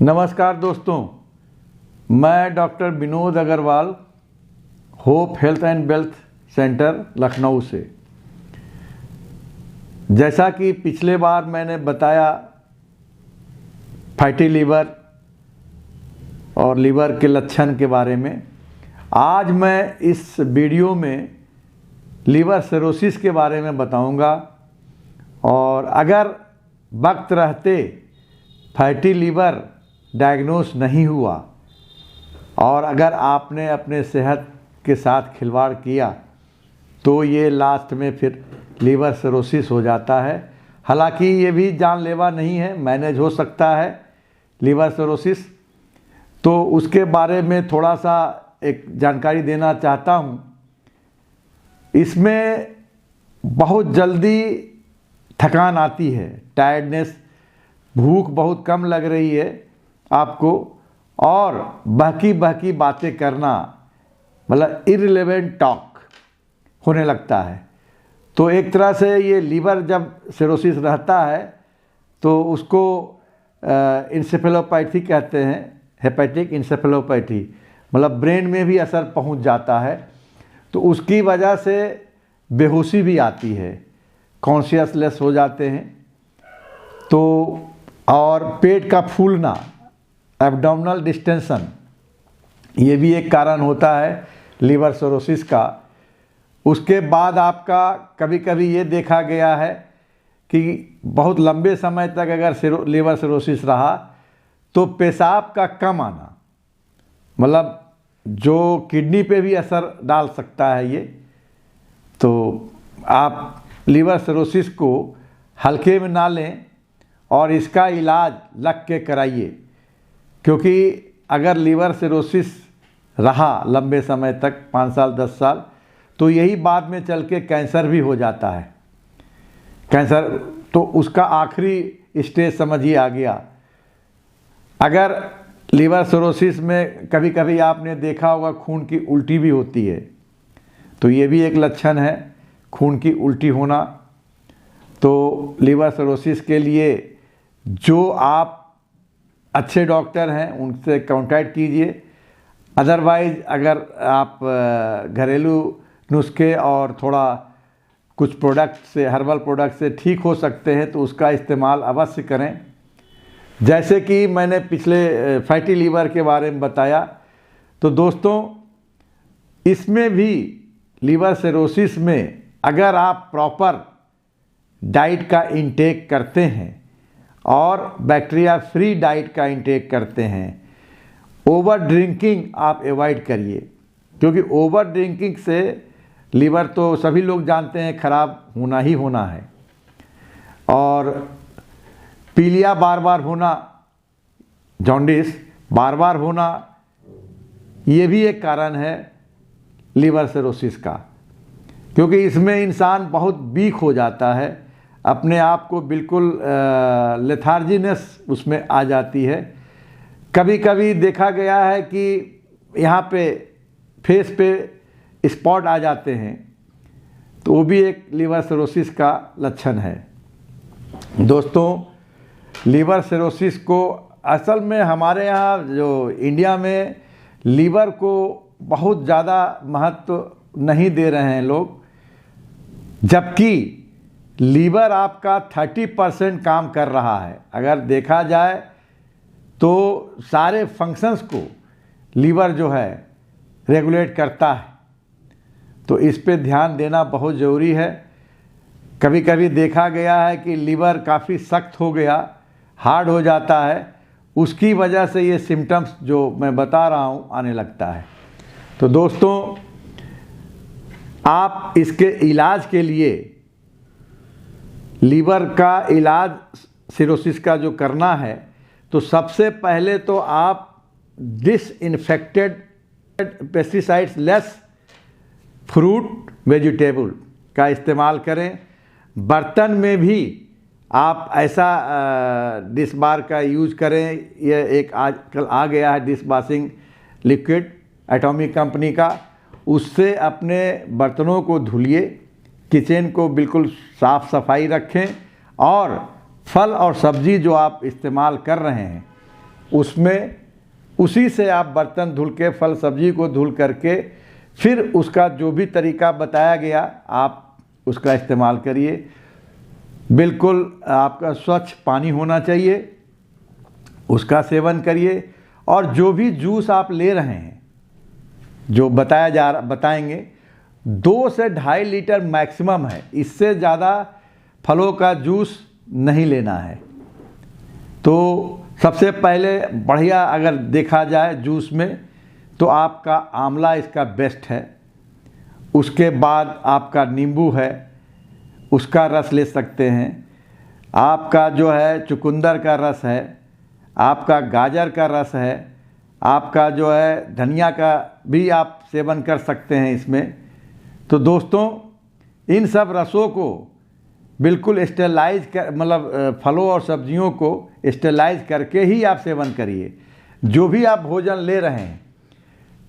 नमस्कार दोस्तों, मैं doctor Vinod Agrawal, hope health and wealth centre Lucknow से। जैसा कि पिछले बार मैंने बताया फैटी लीवर और लीवर के लक्षण के बारे में, आज मैं इस वीडियो में लीवर सिरोसिस के बारे में बताऊंगा। और अगर वक्त रहते फैटी लीवर डायग्नोस नहीं हुआ और अगर आपने अपने सेहत के साथ खिलवाड़ किया तो ये लास्ट में फिर लीवर सिरोसिस हो जाता है। हालांकि ये भी जानलेवा नहीं है, मैनेज हो सकता है लीवर सिरोसिस। तो उसके बारे में थोड़ा सा एक जानकारी देना चाहता हूँ। इसमें बहुत जल्दी थकान आती है, टायर्डनेस, भूख बहुत कम लग रही है आपको, और बहकी बातें करना, मतलब इररिलेवेंट टॉक होने लगता है। तो एक तरह से ये लीवर जब सिरोसिस रहता है तो उसको इंसेफेलोपैथी कहते हैं, हेपेटिक इंसेफेलोपैथी, मतलब ब्रेन में भी असर पहुंच जाता है। तो उसकी वजह से बेहोशी भी आती है, कॉन्शियसलेस हो जाते हैं। तो और पेट का फूलना, एब्डोमिनल डिस्टेंशन, ये भी एक कारण होता है लीवर सिरोसिस का। उसके बाद आपका कभी कभी ये देखा गया है कि बहुत लंबे समय तक अगर लीवर सिरोसिस रहा तो पेशाब का कम आना, मतलब जो किडनी पे भी असर डाल सकता है ये। तो आप लीवर सिरोसिस को हल्के में ना लें और इसका इलाज लग के कराइए, क्योंकि अगर लीवर सिरोसिस रहा लंबे समय तक, 5 साल 10 साल, तो यही बाद में चल के कैंसर भी हो जाता है। कैंसर तो उसका आखिरी स्टेज समझिए आ गया। अगर लीवर सिरोसिस में कभी कभी आपने देखा होगा खून की उल्टी भी होती है, तो ये भी एक लक्षण है, खून की उल्टी होना। तो लीवर सिरोसिस के लिए जो आप अच्छे डॉक्टर हैं उनसे कांटेक्ट कीजिए। अदरवाइज़ अगर आप घरेलू नुस्खे और थोड़ा कुछ प्रोडक्ट से, हर्बल प्रोडक्ट से ठीक हो सकते हैं तो उसका इस्तेमाल अवश्य करें। जैसे कि मैंने पिछले फैटी लीवर के बारे में बताया, तो दोस्तों इसमें भी लीवर सिरोसिस में अगर आप प्रॉपर डाइट का इंटेक करते हैं और बैक्टीरिया फ्री डाइट का इंटेक करते हैं, ओवर ड्रिंकिंग आप अवॉइड करिए, क्योंकि ओवर ड्रिंकिंग से लीवर तो सभी लोग जानते हैं खराब होना ही होना है। और पीलिया बार बार होना, जॉन्डिस बार बार होना, ये भी एक कारण है लीवर सिरोसिस का, क्योंकि इसमें इंसान बहुत वीक हो जाता है, अपने आप को बिल्कुल लेथार्जीनेस उसमें आ जाती है। कभी कभी देखा गया है कि यहाँ पे फेस पे स्पॉट आ जाते हैं, तो वो भी एक लीवर सिरोसिस का लक्षण है। दोस्तों लीवर सिरोसिस को असल में हमारे यहाँ जो इंडिया में लीवर को बहुत ज़्यादा महत्व नहीं दे रहे हैं लोग, जबकि लीवर आपका 30% काम कर रहा है। अगर देखा जाए तो सारे फंक्शंस को लीवर जो है रेगुलेट करता है। तो इस पे ध्यान देना बहुत ज़रूरी है। कभी कभी देखा गया है कि लीवर काफ़ी सख्त हो गया, हार्ड हो जाता है, उसकी वजह से ये सिम्टम्स जो मैं बता रहा हूँ आने लगता है। तो दोस्तों आप इसके इलाज के लिए, लीवर का इलाज सिरोसिस का जो करना है, तो सबसे पहले तो आप disinfected pesticides less fruit vegetable का इस्तेमाल करें। बर्तन में भी आप ऐसा डिश बार का यूज करें। यह एक आजकल आ गया है dish washing liquid atomic company का, उससे अपने बर्तनों को धुलिए, किचन को बिल्कुल साफ़ सफाई रखें, और फल और सब्ज़ी जो आप इस्तेमाल कर रहे हैं उसमें उसी से आप बर्तन धुल के, फल सब्जी को धुल करके, फिर उसका जो भी तरीका बताया गया आप उसका इस्तेमाल करिए। बिल्कुल आपका स्वच्छ पानी होना चाहिए, उसका सेवन करिए। और जो भी जूस आप ले रहे हैं, जो बताएंगे 2 से 2.5 लीटर मैक्सिमम है, इससे ज़्यादा फलों का जूस नहीं लेना है। तो सबसे पहले बढ़िया अगर देखा जाए जूस में तो आपका आंवला इसका बेस्ट है। उसके बाद आपका नींबू है, उसका रस ले सकते हैं। आपका जो है चुकंदर का रस है, आपका गाजर का रस है, आपका जो है धनिया का भी आप सेवन कर सकते हैं इसमें। तो दोस्तों इन सब रसों को बिल्कुल स्टेरलाइज कर, मतलब फलों और सब्जियों को स्टेरलाइज करके ही आप सेवन करिए। जो भी आप भोजन ले रहे हैं,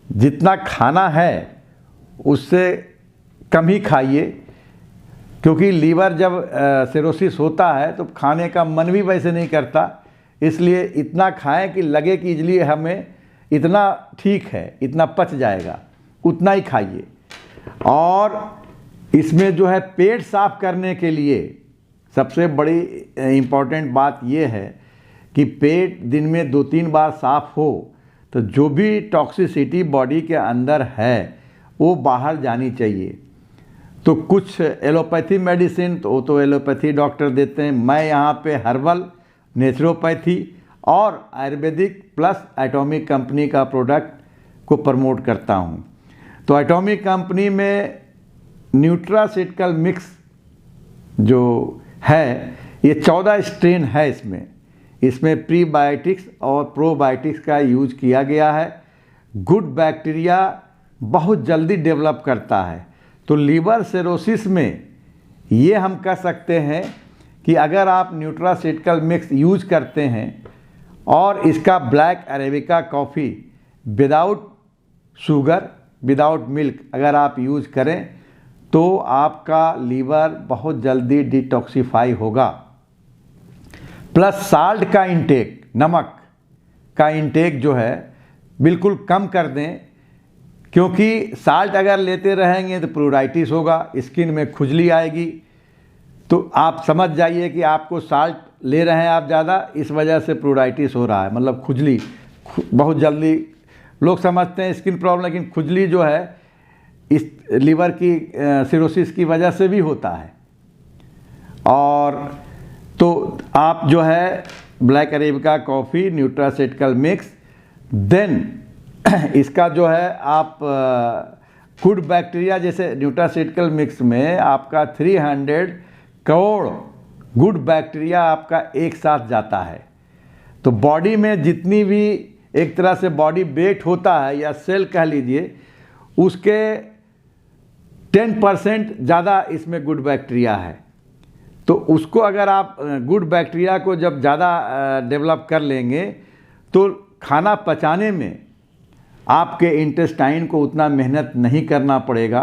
जितना खाना है उससे कम ही खाइए, क्योंकि लीवर जब सिरोसिस होता है तो खाने का मन भी वैसे नहीं करता। इसलिए इतना खाएं कि लगे कि इसलिए हमें इतना ठीक है, इतना पच जाएगा, उतना ही खाइए। और इसमें जो है पेट साफ करने के लिए सबसे बड़ी इम्पॉर्टेंट बात यह है कि पेट दिन में 2-3 बार साफ हो तो जो भी टॉक्सिसिटी बॉडी के अंदर है वो बाहर जानी चाहिए। तो कुछ एलोपैथी मेडिसिन तो एलोपैथी डॉक्टर देते हैं। मैं यहाँ पे हर्बल, नेचुरोपैथी और आयुर्वेदिक प्लस एटॉमिक कंपनी का प्रोडक्ट को प्रमोट करता हूँ। तो एटॉमिक कंपनी में न्यूट्रासिटिकल मिक्स जो है ये 14 स्ट्रेन है। इसमें प्रीबायोटिक्स और प्रोबायोटिक्स का यूज किया गया है। गुड बैक्टीरिया बहुत जल्दी डेवलप करता है। तो लीवर सिरोसिस में ये हम कह सकते हैं कि अगर आप न्यूट्रासिटिकल मिक्स यूज करते हैं और इसका black arabica coffee without sugar, without milk अगर आप यूज करें तो आपका लीवर बहुत जल्दी डिटॉक्सिफाई होगा। प्लस साल्ट का इंटेक, नमक का इंटेक जो है बिल्कुल कम कर दें, क्योंकि साल्ट अगर लेते रहेंगे तो प्लूराइटिस होगा, स्किन में खुजली आएगी। तो आप समझ जाइए कि आपको साल्ट ले रहे हैं आप ज़्यादा, इस वजह से प्लूराइटिस हो रहा है, मतलब खुजली बहुत जल्दी। लोग समझते हैं स्किन प्रॉब्लम, लेकिन खुजली जो है इस लीवर की सिरोसिस की वजह से भी होता है। और तो आप जो है black arabica coffee, nutraceutical mix, then इसका जो है आप गुड बैक्टीरिया, जैसे न्यूट्रासिटिकल मिक्स में आपका 300 करोड़ गुड बैक्टीरिया आपका एक साथ जाता है। तो बॉडी में जितनी भी एक तरह से बॉडी वेट होता है या सेल कह लीजिए, उसके 10% ज़्यादा इसमें गुड बैक्टीरिया है। तो उसको अगर आप गुड बैक्टीरिया को जब ज़्यादा डेवलप कर लेंगे तो खाना पचाने में आपके इंटेस्टाइन को उतना मेहनत नहीं करना पड़ेगा,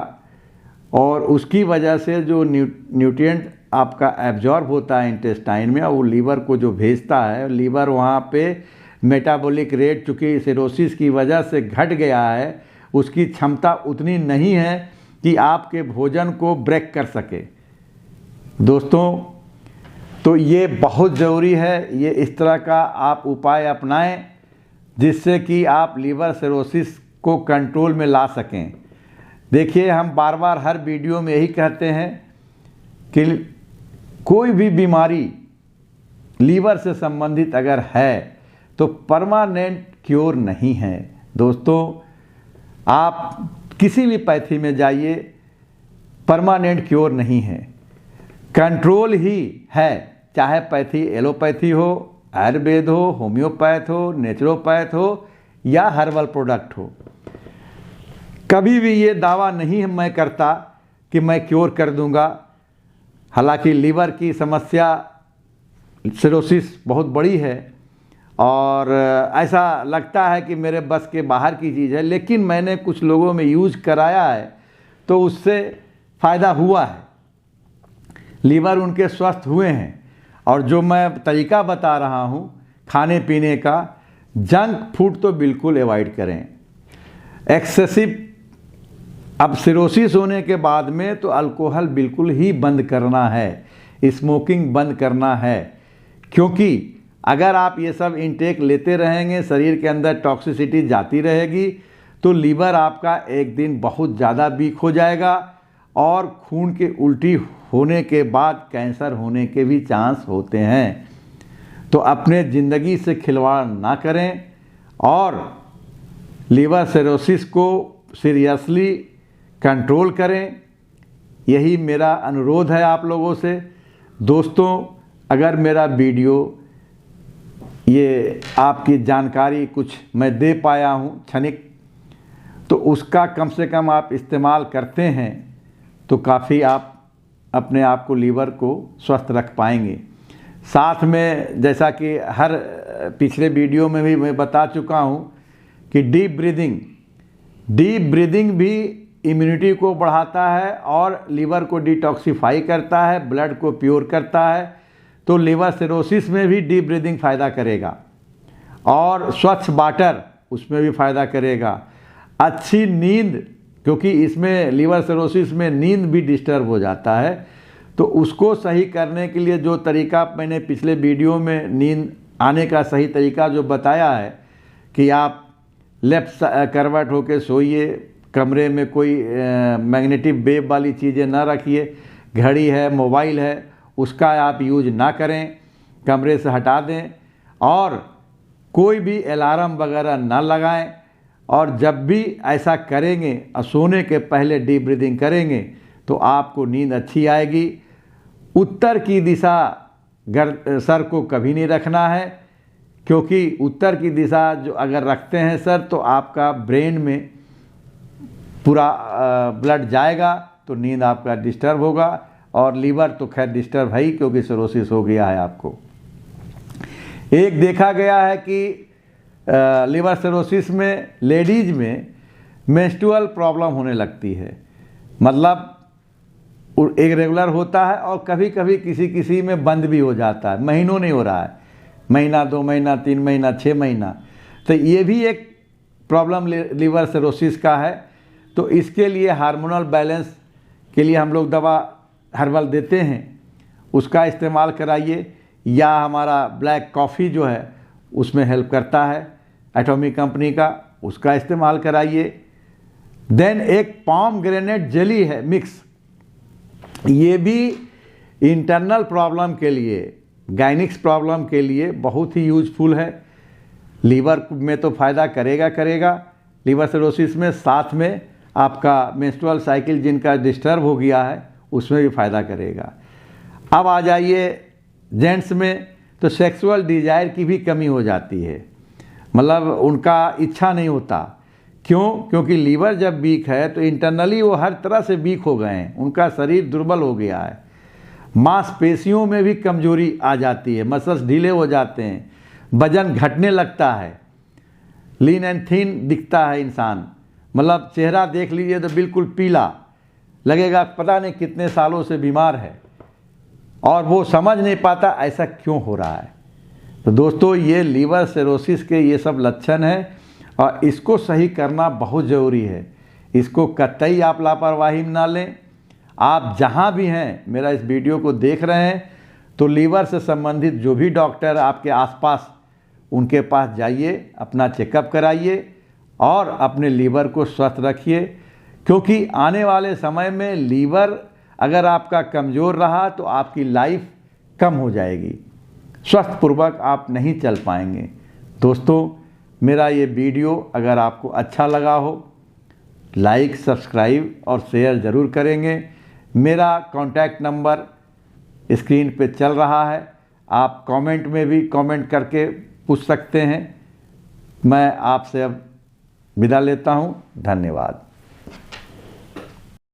और उसकी वजह से जो न्यूट्रिएंट आपका एब्जॉर्ब होता है इंटेस्टाइन में, और वो लीवर को जो भेजता है, लीवर वहाँ पे मेटाबॉलिक रेट चूँकि सिरोसिस की वजह से घट गया है, उसकी क्षमता उतनी नहीं है कि आपके भोजन को ब्रेक कर सके। दोस्तों तो ये बहुत ज़रूरी है, ये इस तरह का आप उपाय अपनाएं जिससे कि आप लीवर सिरोसिस को कंट्रोल में ला सकें। देखिए हम बार बार हर वीडियो में यही कहते हैं कि कोई भी बीमारी लीवर से संबंधित अगर है तो परमानेंट क्योर नहीं है। दोस्तों आप किसी भी पैथी में जाइए, परमानेंट क्योर नहीं है, कंट्रोल ही है। चाहे पैथी एलोपैथी हो, आयुर्वेद हो, होम्योपैथ हो, नेचुरोपैथ हो या हर्बल प्रोडक्ट हो। कभी भी ये दावा नहीं मैं करता कि मैं क्योर कर दूंगा। हालांकि लीवर की समस्या, सिरोसिस बहुत बड़ी है और ऐसा लगता है कि मेरे बस के बाहर की चीज़ है, लेकिन मैंने कुछ लोगों में यूज कराया है तो उससे फ़ायदा हुआ है, लीवर उनके स्वस्थ हुए हैं। और जो मैं तरीका बता रहा हूँ खाने पीने का, जंक फूड तो बिल्कुल अवॉइड करें। एक्सेसिव, अब सिरोसिस होने के बाद में तो अल्कोहल बिल्कुल ही बंद करना है, स्मोकिंग बंद करना है, क्योंकि अगर आप ये सब इनटेक लेते रहेंगे, शरीर के अंदर टॉक्सिसिटी जाती रहेगी, तो लीवर आपका एक दिन बहुत ज़्यादा वीक हो जाएगा और खून के उल्टी होने के बाद कैंसर होने के भी चांस होते हैं। तो अपने ज़िंदगी से खिलवाड़ ना करें और लीवर सिरोसिस को सीरियसली कंट्रोल करें। यही मेरा अनुरोध है आप लोगों से। दोस्तों, अगर मेरा वीडियो ये आपकी जानकारी कुछ मैं दे पाया हूँ क्षणिक, तो उसका कम से कम आप इस्तेमाल करते हैं तो काफ़ी आप अपने आप को, लीवर को स्वस्थ रख पाएंगे। साथ में जैसा कि हर पिछले वीडियो में भी मैं बता चुका हूँ कि डीप ब्रीदिंग भी इम्यूनिटी को बढ़ाता है और लीवर को डिटॉक्सिफाई करता है, ब्लड को प्योर करता है। तो लीवर सिरोसिस में भी डीप ब्रीदिंग फ़ायदा करेगा और स्वच्छ वाटर उसमें भी फ़ायदा करेगा। अच्छी नींद, क्योंकि इसमें लीवर सिरोसिस में नींद भी डिस्टर्ब हो जाता है, तो उसको सही करने के लिए जो तरीका मैंने पिछले वीडियो में नींद आने का सही तरीका जो बताया है कि आप लेफ्ट करवट होकर सोइए, कमरे में कोई मैग्नेटिक वेव वाली चीज़ें ना रखिए, घड़ी है, मोबाइल है, उसका आप यूज ना करें, कमरे से हटा दें और कोई भी अलार्म वगैरह ना लगाएं। और जब भी ऐसा करेंगे और सोने के पहले डीप ब्रीदिंग करेंगे तो आपको नींद अच्छी आएगी। उत्तर की दिशा सर को कभी नहीं रखना है, क्योंकि उत्तर की दिशा जो अगर रखते हैं सर तो आपका ब्रेन में पूरा ब्लड जाएगा तो नींद आपका डिस्टर्ब होगा और लीवर तो खैर डिस्टर्ब है ही, क्योंकि सिरोसिस हो गया है आपको। एक देखा गया है कि लीवर सिरोसिस में लेडीज में मेंस्ट्रुअल प्रॉब्लम होने लगती है, मतलब एक रेगुलर होता है और कभी कभी किसी में बंद भी हो जाता है, महीनों नहीं हो रहा है, महीना, 2 महीना, 3 महीना, 6 महीना। तो ये भी एक प्रॉब्लम लीवर सिरोसिस का है। तो इसके लिए हार्मोनल बैलेंस के लिए हम लोग दवा हर्बल देते हैं, उसका इस्तेमाल कराइए, या हमारा ब्लैक कॉफ़ी जो है उसमें हेल्प करता है एटॉमिक कंपनी का, उसका इस्तेमाल कराइए। देन एक पोमेग्रेनेट जेली है मिक्स, ये भी इंटरनल प्रॉब्लम के लिए, गायनिक्स प्रॉब्लम के लिए बहुत ही यूजफुल है। लीवर में तो फ़ायदा करेगा लीवर सिरोसिस में, साथ में आपका मेंस्ट्रुअल साइकिल जिनका डिस्टर्ब हो गया है उसमें भी फ़ायदा करेगा। अब आ जाइए जेंट्स में, तो सेक्सुअल डिजायर की भी कमी हो जाती है, मतलब उनका इच्छा नहीं होता। क्यों? क्योंकि लीवर जब वीक है तो इंटरनली वो हर तरह से वीक हो गए हैं, उनका शरीर दुर्बल हो गया है, मांसपेशियों में भी कमजोरी आ जाती है, मसल्स ढीले हो जाते हैं, वजन घटने लगता है, लीन एंड थिन दिखता है इंसान, मतलब चेहरा देख लीजिए तो बिल्कुल पीला लगेगा, पता नहीं कितने सालों से बीमार है और वो समझ नहीं पाता ऐसा क्यों हो रहा है। तो दोस्तों, ये लीवर सिरोसिस के ये सब लक्षण हैं और इसको सही करना बहुत ज़रूरी है। इसको कतई आप लापरवाही ना लें। आप जहाँ भी हैं, मेरा इस वीडियो को देख रहे हैं, तो लीवर से संबंधित जो भी डॉक्टर आपके आसपास, उनके पास जाइए, अपना चेकअप कराइए और अपने लीवर को स्वस्थ रखिए, क्योंकि आने वाले समय में लीवर अगर आपका कमज़ोर रहा तो आपकी लाइफ कम हो जाएगी, स्वस्थ पूर्वक आप नहीं चल पाएंगे। दोस्तों, मेरा ये वीडियो अगर आपको अच्छा लगा हो, लाइक, सब्सक्राइब और शेयर ज़रूर करेंगे। मेरा कॉन्टैक्ट नंबर स्क्रीन पे चल रहा है, आप कमेंट में भी कमेंट करके पूछ सकते हैं। मैं आपसे अब विदा लेता हूँ। धन्यवाद।